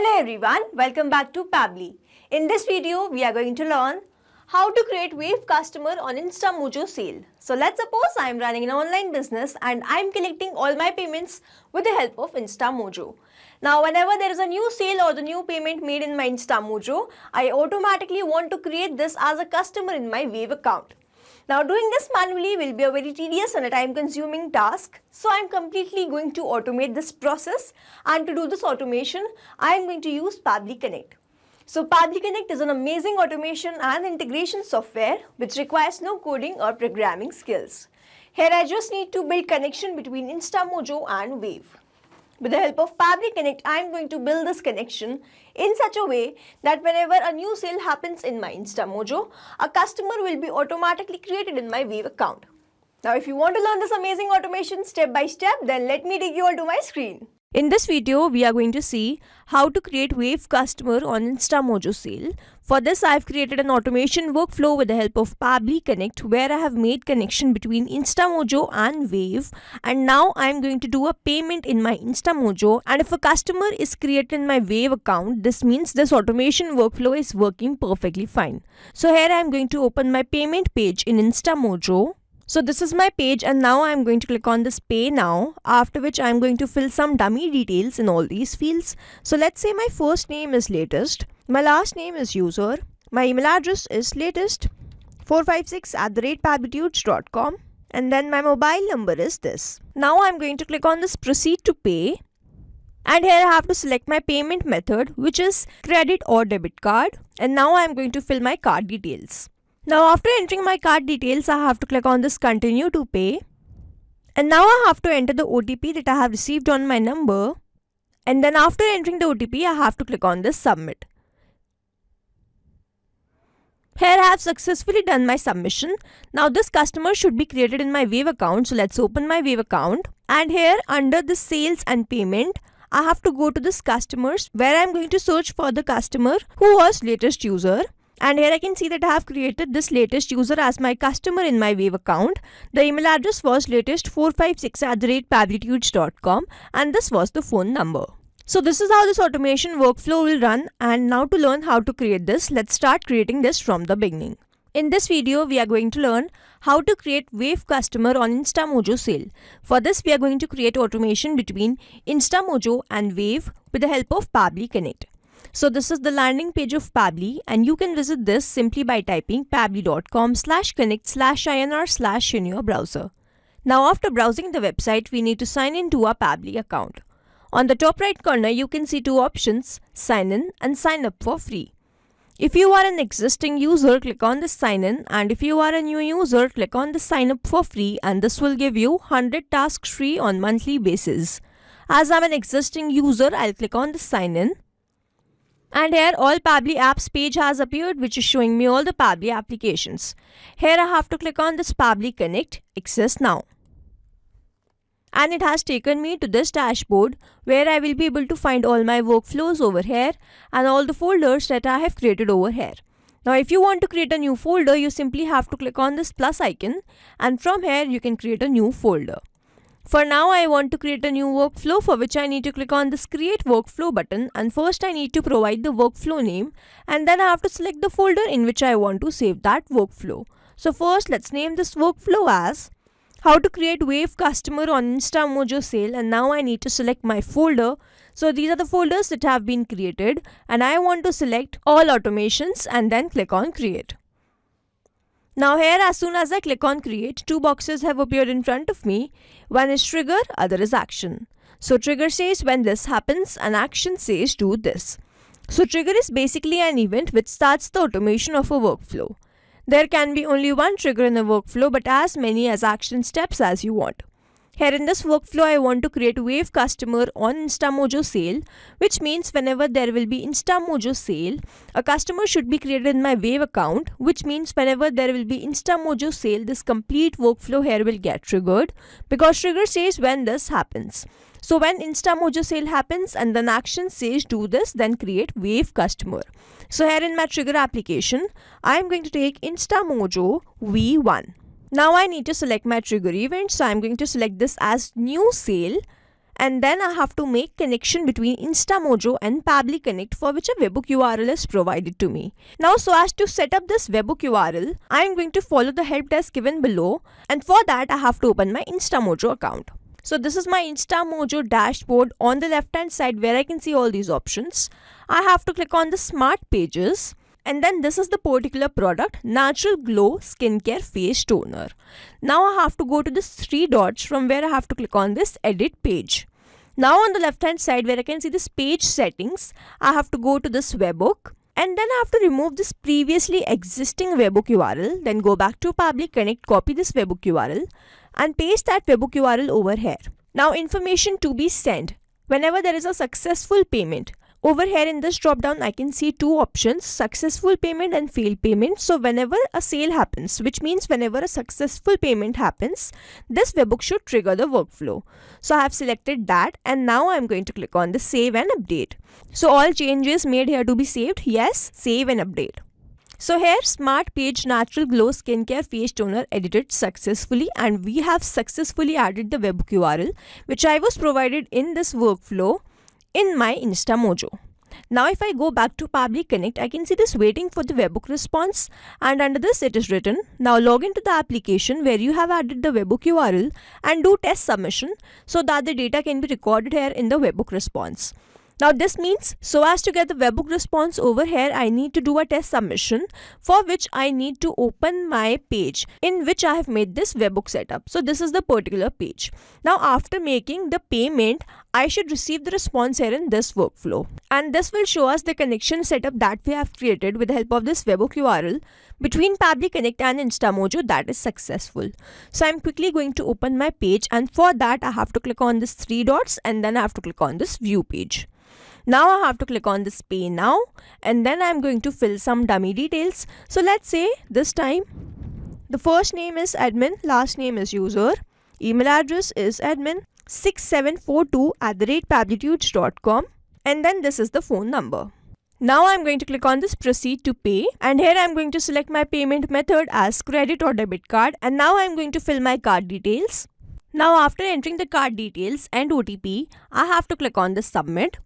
Hello everyone, welcome back to Pabbly. In this video, we are going to learn how to create Wave customer on InstaMojo sale. So let's suppose I am running an online business and I am collecting all my payments with the help of InstaMojo. Now whenever there is a new sale or the new payment made in my InstaMojo, I automatically want to create this as a customer in my Wave account. Now doing this manually will be a very tedious and a time consuming task. So I am completely going to automate this process, and to do this automation I am going to use Pabbly Connect. So Pabbly Connect is an amazing automation and integration software which requires no coding or programming skills. Here I just need to build connection between InstaMojo and Wave. With the help of Pabbly Connect, I am going to build this connection in such a way that whenever a new sale happens in my InstaMojo, a customer will be automatically created in my Wave account. Now if you want to learn this amazing automation step by step, then let me take you all to my screen. In this video, we are going to see how to create Wave customer on InstaMojo sale. For this, I have created an automation workflow with the help of Pabbly Connect, where I have made connection between InstaMojo and Wave. And now I am going to do a payment in my InstaMojo. And if a customer is created in my Wave account, this means this automation workflow is working perfectly fine. So here I am going to open my payment page in InstaMojo. So this is my page, and now I am going to click on this pay now, after which I am going to fill some dummy details in all these fields. So let's say my first name is latest, my last name is user, my email address is latest456@pabblytudes.com, and then my mobile number is this. Now I am going to click on this proceed to pay, and here I have to select my payment method, which is credit or debit card, and now I am going to fill my card details. Now after entering my card details, I have to click on this continue to pay, and now I have to enter the OTP that I have received on my number, and then after entering the OTP, I have to click on this submit. Here I have successfully done my submission. Now this customer should be created in my Wave account, so let's open my Wave account, and here under the sales and payment, I have to go to this customers, where I am going to search for the customer who was latest user. And here I can see that I have created this latest user as my customer in my Wave account. The email address was latest456@pabblytudes.com, and this was the phone number. So this is how this automation workflow will run, and now to learn how to create this, let's start creating this from the beginning. In this video, we are going to learn how to create Wave customer on InstaMojo sale. For this, we are going to create automation between InstaMojo and Wave with the help of Pabbly Connect. So this is the landing page of Pabbly, and you can visit this simply by typing pabbly.com/connect/inr/ in your browser. Now after browsing the website, we need to sign in to our Pabbly account. On the top right corner, you can see two options, sign in and sign up for free. If you are an existing user, click on the sign in, and if you are a new user, click on the sign up for free, and this will give you 100 tasks free on monthly basis. As I'm an existing user, I'll click on the sign in. And here all Pabbly apps page has appeared, which is showing me all the Pabbly applications. Here I have to click on this Pabbly Connect, access now. And it has taken me to this dashboard, where I will be able to find all my workflows over here and all the folders that I have created over here. Now if you want to create a new folder, you simply have to click on this plus icon, and from here you can create a new folder. For now, I want to create a new workflow, for which I need to click on this create workflow button, and first I need to provide the workflow name, and then I have to select the folder in which I want to save that workflow. So first let's name this workflow as how to create Wave customer on InstaMojo sale, and now I need to select my folder. So these are the folders that have been created, and I want to select all automations and then click on create. Now here, as soon as I click on create, two boxes have appeared in front of me. One is trigger, other is action. So trigger says when this happens, and action says do this. So trigger is basically an event which starts the automation of a workflow. There can be only one trigger in a workflow, but as many as action steps as you want. Here in this workflow, I want to create Wave customer on InstaMojo sale, which means whenever there will be InstaMojo sale, a customer should be created in my Wave account, which means whenever there will be InstaMojo sale, this complete workflow here will get triggered, because trigger says when this happens. So when InstaMojo sale happens and then action says do this, then create Wave customer. So here in my trigger application, I am going to take InstaMojo V1. Now I need to select my trigger event, so I am going to select this as new sale, and then I have to make connection between InstaMojo and Pabbly Connect, for which a webhook URL is provided to me. Now, so as to set up this webhook URL, I am going to follow the help desk given below, and for that I have to open my InstaMojo account. So this is my InstaMojo dashboard on the left hand side where I can see all these options. I have to click on the Smart Pages. And then this is the particular product, Natural Glow Skincare Face Toner. Now I have to go to this 3 dots from where I have to click on this Edit Page. Now on the left hand side where I can see this Page Settings, I have to go to this webhook. And then I have to remove this previously existing webhook URL. Then go back to Pabbly Connect, copy this webhook URL and paste that webhook URL over here. Now information to be sent. Whenever there is a successful payment, over here in this drop down I can see 2 options, successful payment and failed payment. So whenever a sale happens, which means whenever a successful payment happens, this webhook should trigger the workflow. So I have selected that, and now I am going to click on the save and update. So all changes made here to be saved. Yes, save and update. So here Smart Page Natural Glow Skincare Face Toner edited successfully, and we have successfully added the webhook URL which I was provided in this workflow in my InstaMojo. Now if I go back to Pabbly Connect, I can see this waiting for the webhook response, and under this it is written, now log into the application where you have added the webhook URL and do test submission so that the data can be recorded here in the webhook response. Now this means, so as to get the webhook response over here, I need to do a test submission, for which I need to open my page in which I have made this webhook setup. So this is the particular page. Now after making the payment, I should receive the response here in this workflow. And this will show us the connection setup that we have created with the help of this webhook URL between Pabbly Connect and InstaMojo that is successful. So I'm quickly going to open my page, and for that I have to click on this 3 dots and then I have to click on this View Page. Now I have to click on this Pay Now, and then I'm going to fill some dummy details. So let's say this time the first name is admin, last name is user, email address is admin6742@pabblytudes.com, and then this is the phone number. Now I'm going to click on this Proceed to Pay, and here I'm going to select my payment method as credit or debit card, and now I'm going to fill my card details. Now after entering the card details and OTP, I have to click on the Submit.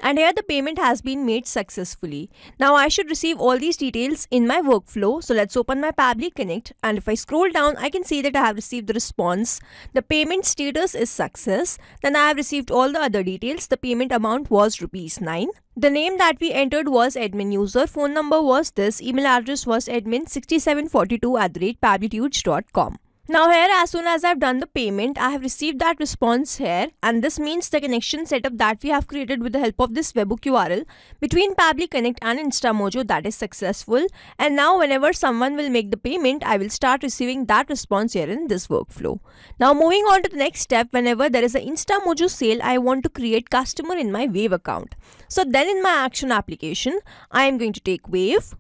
And here the payment has been made successfully. Now I should receive all these details in my workflow. So let's open my Pabbly Connect, and if I scroll down, I can see that I have received the response. The payment status is success. Then I have received all the other details. The payment amount was ₹9. The name that we entered was admin user. Phone number was this. Email address was admin6742@pabblytudes.com. Now here, as soon as I've done the payment, I have received that response here, and this means the connection setup that we have created with the help of this webhook URL between Pabbly Connect and InstaMojo that is successful. And now whenever someone will make the payment, I will start receiving that response here in this workflow. Now moving on to the next step, whenever there is an InstaMojo sale, I want to create customer in my Wave account. So then in my action application, I am going to take Wave.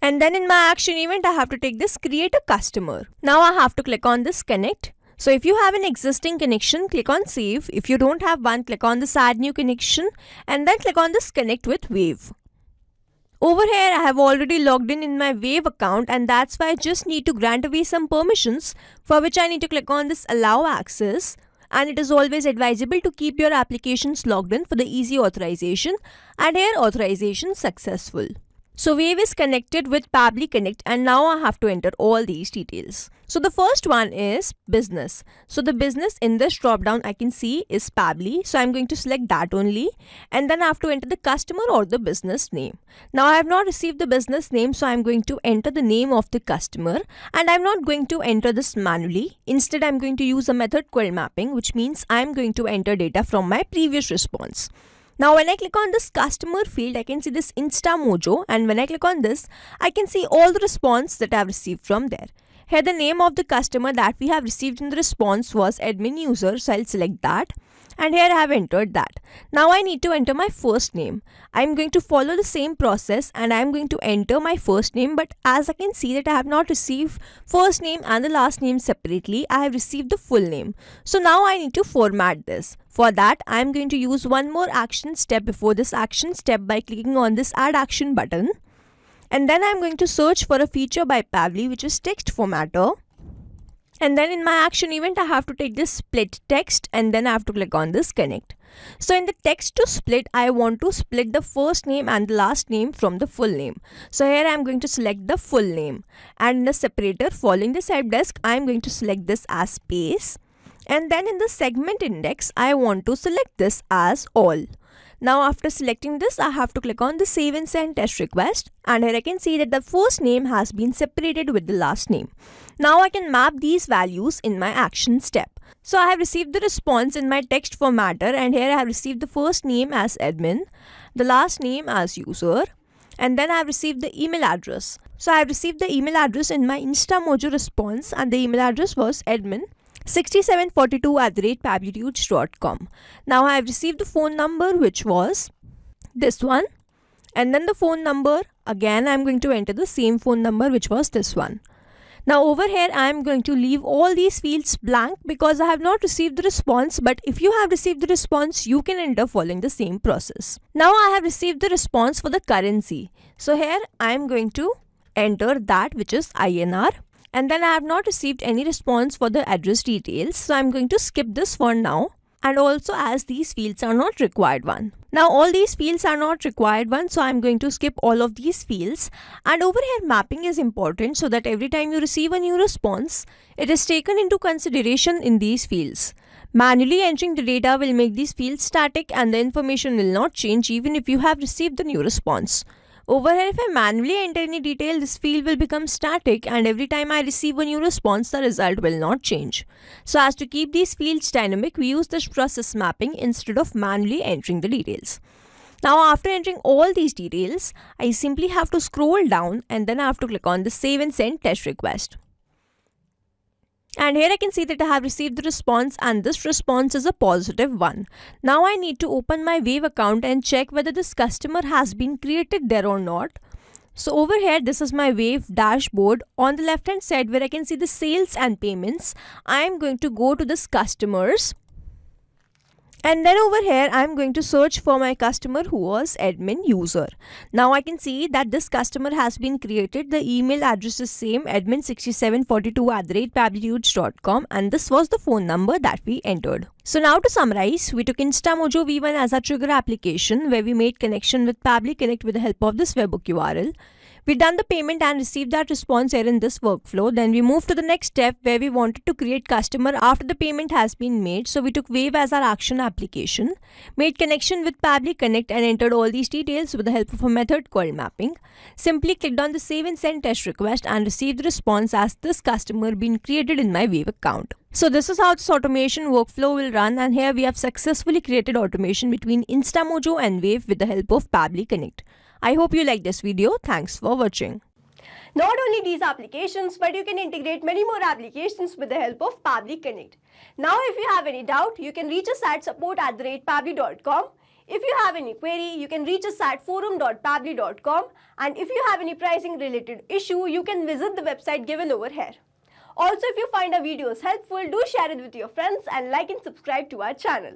And then in my action event, I have to take this create a customer. Now I have to click on this connect. So if you have an existing connection, click on save. If you don't have one, click on this add new connection and then click on this connect with Wave. Over here, I have already logged in my Wave account, and that's why I just need to grant away some permissions, for which I need to click on this allow access. And it is always advisable to keep your applications logged in for the easy authorization, and here authorization successful. So Wave is connected with Pabbly Connect, and now I have to enter all these details. So the first one is business. So the business in this drop down I can see is Pabbly. So I'm going to select that only, and then I have to enter the customer or the business name. Now I have not received the business name, so I'm going to enter the name of the customer, and I'm not going to enter this manually. Instead, I'm going to use a method called mapping, which means I'm going to enter data from my previous response. Now when I click on this customer field, I can see this InstaMojo, and when I click on this, I can see all the response that I have received from there. Here the name of the customer that we have received in the response was admin user, so I'll select that, and here I have entered that. Now I need to enter my first name. I'm going to follow the same process, and I'm going to enter my first name, but as I can see that I have not received first name and the last name separately, I have received the full name. So now I need to format this. For that, I am going to use one more action step before this action step by clicking on this add action button. And then I am going to search for a feature by Pabbly, which is text formatter. And then in my action event, I have to take this split text and then I have to click on this connect. So in the text to split, I want to split the first name and the last name from the full name. So here I am going to select the full name, and in the separator following this help desk, I am going to select this as space, and then in the segment index, I want to select this as all. Now after selecting this, I have to click on the save and send test request, and here I can see that the first name has been separated with the last name. Now I can map these values in my action step. So I have received the response in my text formatter, and here I have received the first name as admin, the last name as user, and then I have received the email address. So I have received the email address in my InstaMojo response, and the email address was admin6742@pablitudes.com. Now I have received the phone number, which was this one, and then the phone number, again I am going to enter the same phone number, which was this one. Now over here I am going to leave all these fields blank because I have not received the response, but if you have received the response, you can enter following the same process. Now I have received the response for the currency. So here I am going to enter that, which is INR. And then I have not received any response for the address details, so I'm going to skip this for now, and also as these fields are not required one. Now all these fields are not required one, so I'm going to skip all of these fields. And over here mapping is important so that every time you receive a new response, it is taken into consideration in these fields. Manually entering the data will make these fields static and the information will not change even if you have received the new response. Over here, if I manually enter any detail, this field will become static, and every time I receive a new response, the result will not change. So as to keep these fields dynamic, we use this process mapping instead of manually entering the details. Now after entering all these details, I simply have to scroll down and then I have to click on the save and send test request. And here I can see that I have received the response, and this response is a positive one. Now I need to open my Wave account and check whether this customer has been created there or not. So over here, this is my Wave dashboard. On the left hand side where I can see the sales and payments, I am going to go to this customers. And then over here, I am going to search for my customer who was admin user. Now I can see that this customer has been created. The email address is same, admin6742@pablitudes.com, and this was the phone number that we entered. So now to summarize, we took InstaMojo V1 as our trigger application where we made connection with Pabbly Connect with the help of this webhook URL. We done the payment and received that response here in this workflow. Then we moved to the next step where we wanted to create customer after the payment has been made. So we took Wave as our action application, made connection with Pabbly Connect and entered all these details with the help of a method called mapping. Simply clicked on the save and send test request and received the response as this customer been created in my Wave account. So this is how this automation workflow will run, and here we have successfully created automation between InstaMojo and Wave with the help of Pabbly Connect. I hope you like this video. Thanks for watching. Not only these applications, but you can integrate many more applications with the help of Pabbly Connect. Now if you have any doubt, you can reach us at support@pabbly.com. If you have any query, you can reach us at forum.pabbly.com, and if you have any pricing related issue, you can visit the website given over here. Also, if you find our videos helpful, do share it with your friends and like and subscribe to our channel.